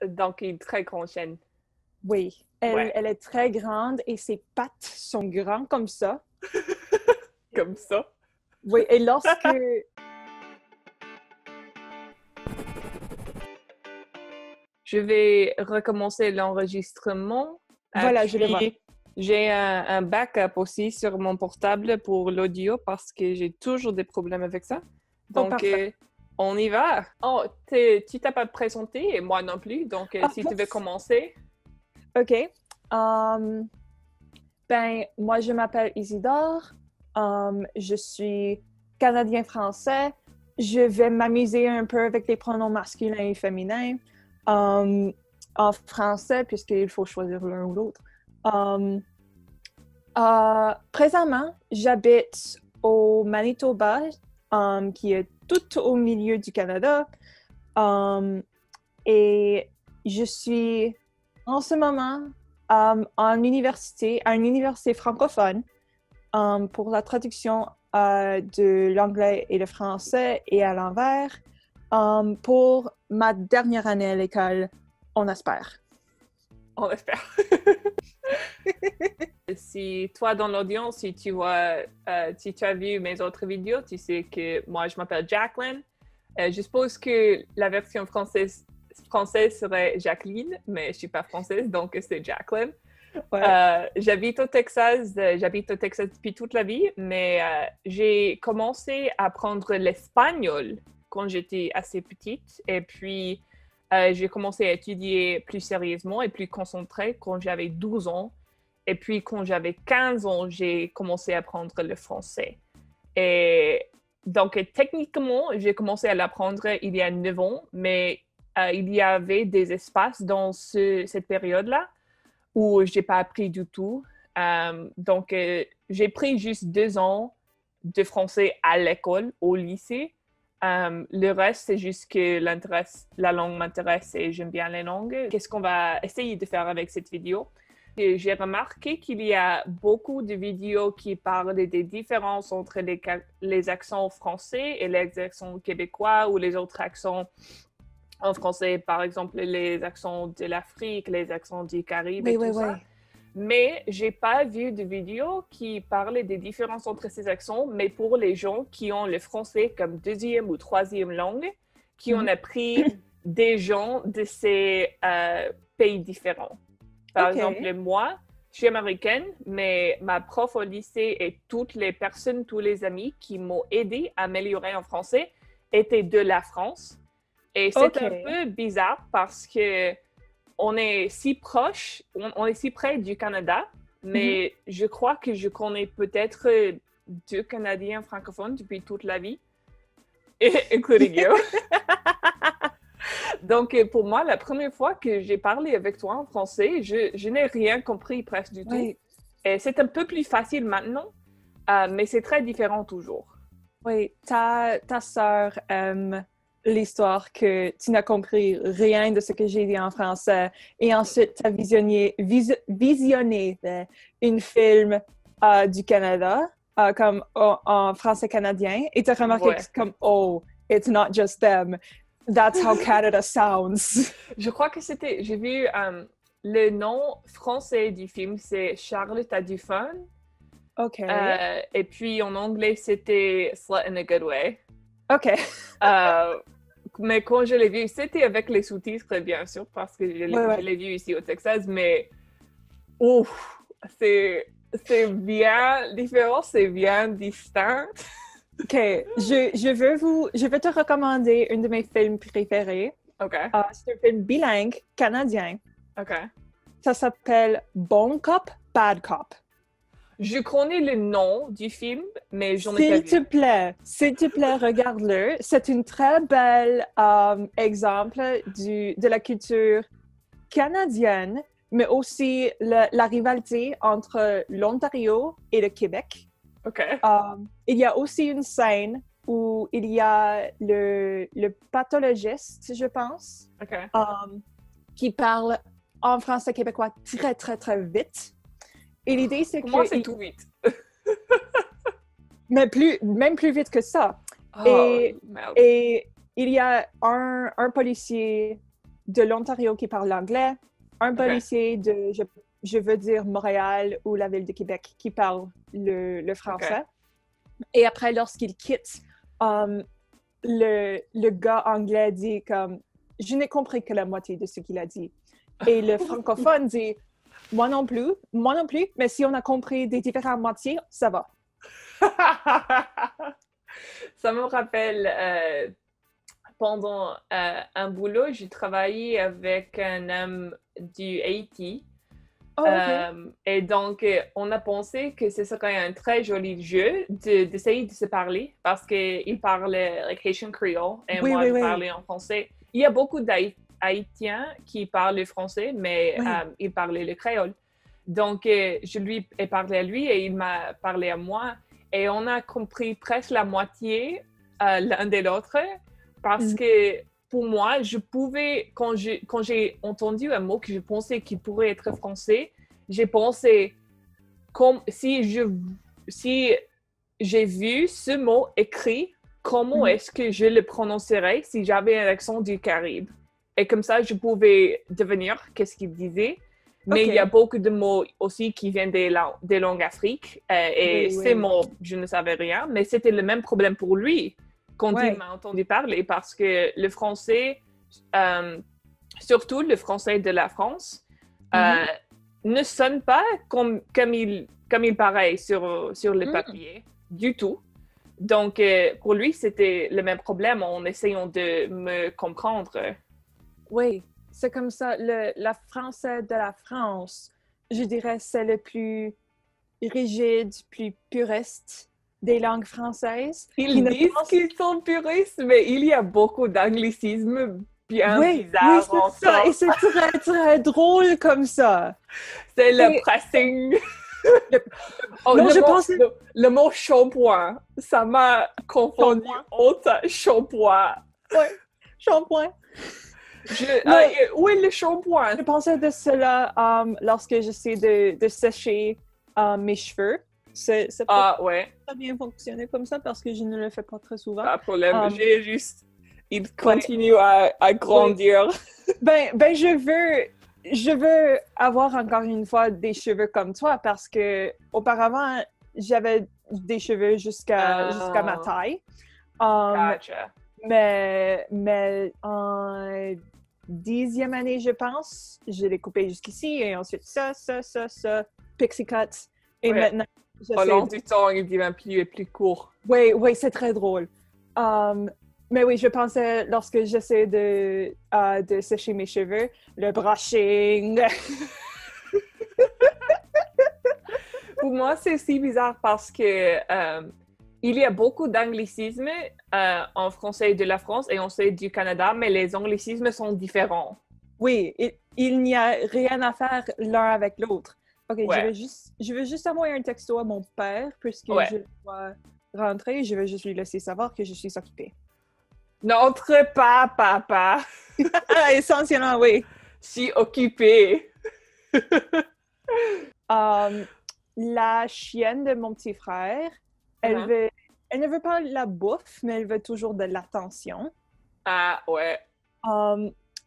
Donc, une très grande chaîne. Oui, Ouais, elle est très grande et ses pattes sont grandes comme ça. comme ça. Oui, et lorsque... Je vais recommencer l'enregistrement. Voilà, je le vois. Puis, j'ai un backup aussi sur mon portable pour l'audio parce que j'ai toujours des problèmes avec ça. Oh, Donc, parfait. on y va. Oh, tu t'as pas présenté et moi non plus. Donc, Ah, si tu veux commencer. OK. Um, ben, moi, je m'appelle Isidore. Je suis Canadien-Français. Je vais m'amuser un peu avec les pronoms masculins et féminins en français, puisqu'il faut choisir l'un ou l'autre. Um, Présentement, j'habite au Manitoba, qui est tout au milieu du Canada. Um, et je suis en ce moment en université, à une université francophone pour la traduction de l'anglais et le français et à l'envers pour ma dernière année à l'école, on espère. On espère. Si toi dans l'audience, si tu vois, si tu as vu mes autres vidéos, tu sais que moi je m'appelle Jacqueline. Je suppose que la version française serait Jacqueline, mais je suis pas française, donc c'est Jacqueline. Ouais. J'habite au Texas, depuis toute la vie, mais j'ai commencé à apprendre l'espagnol quand j'étais assez petite, et puis j'ai commencé à étudier plus sérieusement et plus concentré quand j'avais 12 ans. Et puis, quand j'avais 15 ans, j'ai commencé à apprendre le français. Et donc, techniquement, j'ai commencé à l'apprendre il y a 9 ans, mais il y avait des espaces dans cette période-là où je n'ai pas appris du tout. Donc, j'ai pris juste 2 ans de français à l'école, au lycée. Le reste, c'est juste que la langue m'intéresse et j'aime bien les langues. Qu'est-ce qu'on va essayer de faire avec cette vidéo? Et j'ai remarqué qu'il y a beaucoup de vidéos qui parlent des différences entre les accents français et les accents québécois ou les autres accents en français, par exemple les accents de l'Afrique, les accents du Caraïbe et Oui, oui, tout ça. oui. Mais j'ai pas vu de vidéo qui parlait des différences entre ces accents, mais pour les gens qui ont le français comme deuxième ou troisième langue, qui ont Mhm. appris des gens de ces pays différents. Par OK. exemple, moi, je suis américaine, mais ma prof au lycée et toutes les personnes, tous les amis qui m'ont aidé à améliorer en français étaient de la France. Et c'est un OK. peu bizarre parce que on est si proche, on est si près du Canada, Mhm. mais je crois que je connais peut-être 2 Canadiens francophones depuis toute la vie, including you. Donc, pour moi, la première fois que j'ai parlé avec toi en français, je n'ai rien compris presque du tout. Oui, Et c'est un peu plus facile maintenant, mais c'est très différent toujours. oui. Ta sœur aime l'histoire que tu n'as compris rien de ce que j'ai dit en français. Et ensuite, tu as visionné une film du Canada, comme en français canadien, et tu as remarqué que Ouais. c'est comme, oh, it's not just them. That's how Canada sounds. Je crois que c'était, j'ai vu le nom français du film, c'est Charlotte a du fun. OK. Et puis en anglais, c'était Slut in a Good Way. OK. Euh, mais quand je l'ai vu, c'était avec les sous-titres, bien sûr, parce que Ouais, je ouais. l'ai vu ici au Texas, mais ouf, c'est bien différent, c'est bien distinct. OK. Je vais te recommander un de mes films préférés. OK, C'est un film bilingue canadien. OK. Ça s'appelle Bon Cop, Bad Cop. Je connais le nom du film, mais j'en ai pas vu. S'il te plaît, regarde-le. C'est un très bel exemple de la culture canadienne, mais aussi la rivalité entre l'Ontario et le Québec. OK, Il y a aussi une scène où il y a le pathologiste, je pense, OK. qui parle en français québécois très, très, très vite. Et l'idée, c'est Pour moi, que... c'est tout vite. Mais même plus vite que ça. Oh, Et, merde. et il y a un policier de l'Ontario qui parle l'anglais, un Ok. policier de, je veux dire, Montréal ou la ville de Québec qui parle le français. Et après, lorsqu'il quitte, le gars anglais dit comme « Je n'ai compris que la moitié de ce qu'il a dit. » Et le francophone dit « Moi non plus, mais si on a compris des différentes moitiés, ça va. » Ça me rappelle, pendant un boulot, j'ai travaillé avec un homme du Haïti. Oh, OK. Et donc, on a pensé que ce serait un très joli jeu d'essayer de se parler parce qu'il parlait like, Haitian Creole et Oui, moi, oui, je oui. parlais en français. Il y a beaucoup d'Haïtiens qui parlent le français, mais Oui. ils parlaient le créole. Donc, je lui ai parlé à lui et il m'a parlé à moi. Et on a compris presque la moitié l'un de l'autre parce que pour moi, je pouvais, quand j'ai entendu un mot que je pensais qu'il pourrait être français, j'ai pensé, comme si j'ai vu ce mot écrit, comment est-ce que je le prononcerais si j'avais un accent du Caraïbe? Et comme ça, je pouvais devenir qu'est-ce qu'il disait. Mais il y a beaucoup de mots aussi qui viennent des langues africaines. Et Oui, ces oui. mots, je ne savais rien, mais c'était le même problème pour lui quand il m'a entendu parler parce que le français, surtout le français de la France, ne sonne pas comme il paraît sur le papier du tout. Donc, pour lui, c'était le même problème en essayant de me comprendre. Oui, c'est comme ça. La français de la France, je dirais, c'est le plus rigide, plus puriste des langues françaises. Ils disent qu'ils sont puristes, mais il y a beaucoup d'anglicismes bien bizarres c'est en ça. Et France. c'est très, très drôle comme ça. C'est le pressing. Non, je pensais... Le mot shampoing, ça m'a confondu. Shampoing. Oui, shampoing. Où est le shampoing? Je pensais de cela lorsque j'essaie de sécher mes cheveux. C'est pas très bien fonctionné comme ça parce que je ne le fais pas très souvent. Pas de problème, j'ai juste... Il continue à grandir. Oui. Ben, je veux avoir encore une fois des cheveux comme toi parce que auparavant, j'avais des cheveux jusqu'à ma taille. Gotcha. Mais en 10e année, je pense, je l'ai coupé jusqu'ici et ensuite ça, pixie cut. Et maintenant, au long du temps, il devient plus court. Oui, c'est très drôle. Mais oui, je pensais, lorsque j'essaie de sécher mes cheveux, le brushing. Pour moi, c'est si bizarre parce que il y a beaucoup d'anglicismes en français de la France et en français du Canada, mais les anglicismes sont différents. Oui, il n'y a rien à faire l'un avec l'autre. OK, je vais juste envoyer un texto à mon père puisque je dois rentrer. Je vais juste lui laisser savoir que je suis occupée. N'entre pas, papa. Essentiellement, oui. Je suis occupée. La chienne de mon petit frère, elle ne veut pas la bouffe, mais elle veut toujours de l'attention. Ah, ouais.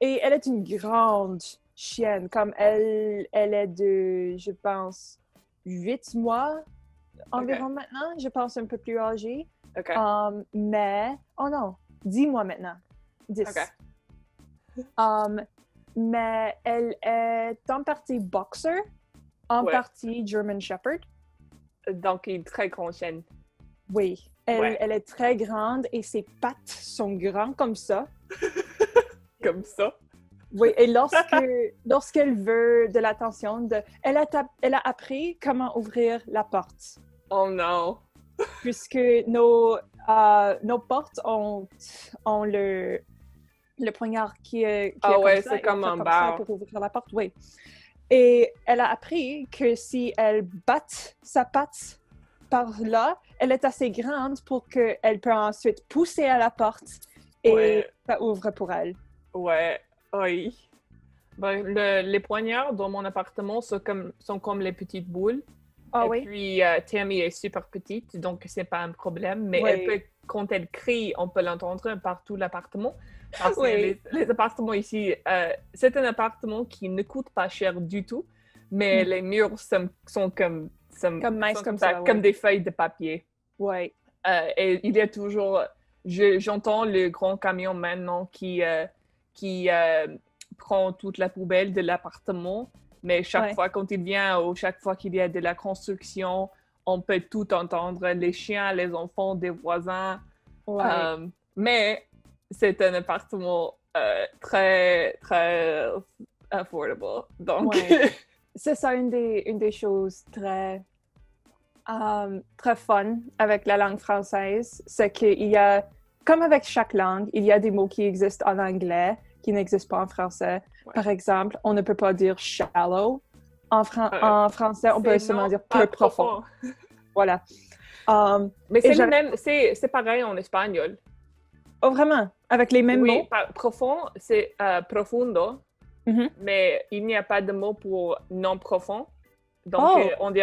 Et elle est une grande chienne, comme elle est de, je pense, 8 mois environ maintenant. Je pense un peu plus âgée. Okay. Mais, oh non, 10 mois maintenant. 10. Okay. Mais elle est en partie boxer, en partie German Shepherd. Donc, une très grande chienne. Oui, elle est très grande et ses pattes sont grandes comme ça. Comme ça? Oui, et lorsqu'elle veut de l'attention, elle a appris comment ouvrir la porte. Oh non! Puisque nos portes ont le poignard qui est comme ça, c'est comme un bar. pour ouvrir la porte, oui. Et elle a appris que si elle batte sa patte par là, elle est assez grande pour qu'elle peut ensuite pousser à la porte et ça ouvre pour elle. Ouais, oui. Ben, les poignards dans mon appartement sont comme les petites boules. Puis, Tammy est super petite, donc c'est pas un problème, mais elle peut quand elle crie, on peut l'entendre par tout l'appartement. Parce que Oui. les appartements ici, c'est un appartement qui ne coûte pas cher du tout, mais les murs sont comme minces comme ça, ça, comme ouais. des feuilles de papier. Ouais. Et il y a toujours, j'entends le grand camion maintenant qui prend toute la poubelle de l'appartement, mais chaque fois quand il vient ou chaque fois qu'il y a de la construction, on peut tout entendre, les chiens, les enfants des voisins. Ouais. Mais c'est un appartement très, très affordable. Donc, Ouais. C'est ça une des choses très fun avec la langue française, c'est qu'il y a, comme avec chaque langue, il y a des mots qui existent en anglais qui n'existent pas en français. Ouais. Par exemple, on ne peut pas dire shallow. En français, on peut seulement dire peu profond. Voilà. Mais c'est le même, c'est pareil en espagnol. Oh, vraiment? Avec les mêmes mots? Oui, profond, c'est profundo, mais il n'y a pas de mot pour non profond. Donc, on dit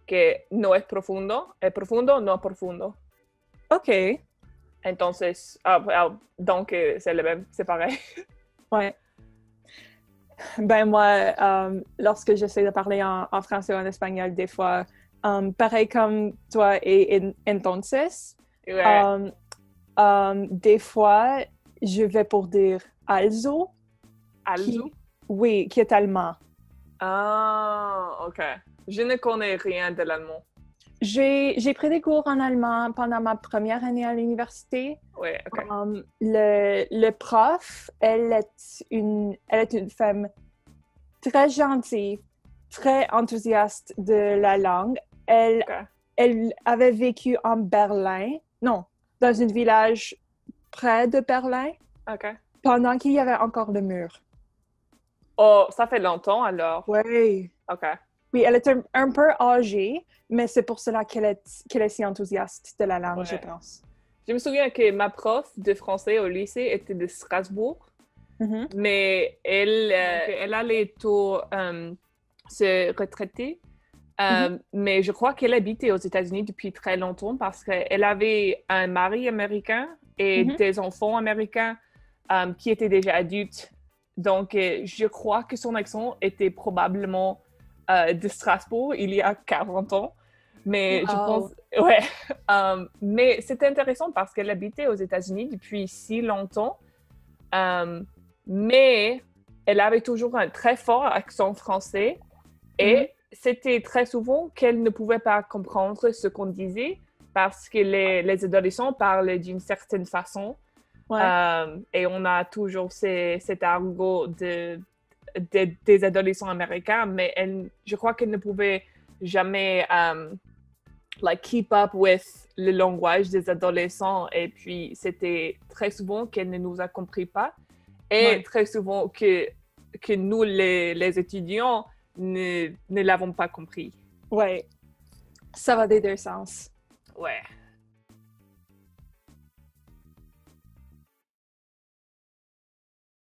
que no es profundo, no profundo. OK. Entonces, donc, c'est le même, c'est pareil. Ouais. Ben moi, lorsque j'essaie de parler en français ou en espagnol, des fois, pareil comme toi et entonces, Ouais. des fois, je vais pour dire also. Also? Oui, qui est allemand. Ah, OK. Je ne connais rien de l'allemand. J'ai pris des cours en allemand pendant ma première année à l'université. Oui, OK. Le prof, elle est une femme très gentille, très enthousiaste de la langue. Elle avait vécu en Berlin, non, dans un village près de Berlin, pendant qu'il y avait encore le mur. Oh, ça fait longtemps alors? Oui. OK. Oui, elle est un peu âgée, mais c'est pour cela qu'elle est si enthousiaste de la langue, je pense. Je me souviens que ma prof de français au lycée était de Strasbourg, mais elle allait tôt se retraiter. Mais je crois qu'elle habitait aux États-Unis depuis très longtemps parce qu'elle avait un mari américain et des enfants américains qui étaient déjà adultes. Donc, je crois que son accent était probablement de Strasbourg il y a 40 ans. Mais je pense... Ouais. Mais c'est intéressant parce qu'elle habitait aux États-Unis depuis si longtemps. Mais elle avait toujours un très fort accent français. Et c'était très souvent qu'elle ne pouvait pas comprendre ce qu'on disait parce que les adolescents parlent d'une certaine façon. Et on a toujours cet argot des adolescents américains, mais je crois qu'elle ne pouvait jamais keep up with le langage des adolescents. Et puis, c'était très souvent qu'elle ne nous a compris pas. Et très souvent que nous, les étudiants, ne l'avons pas compris. Ouais. Ça va des deux sens. Ouais.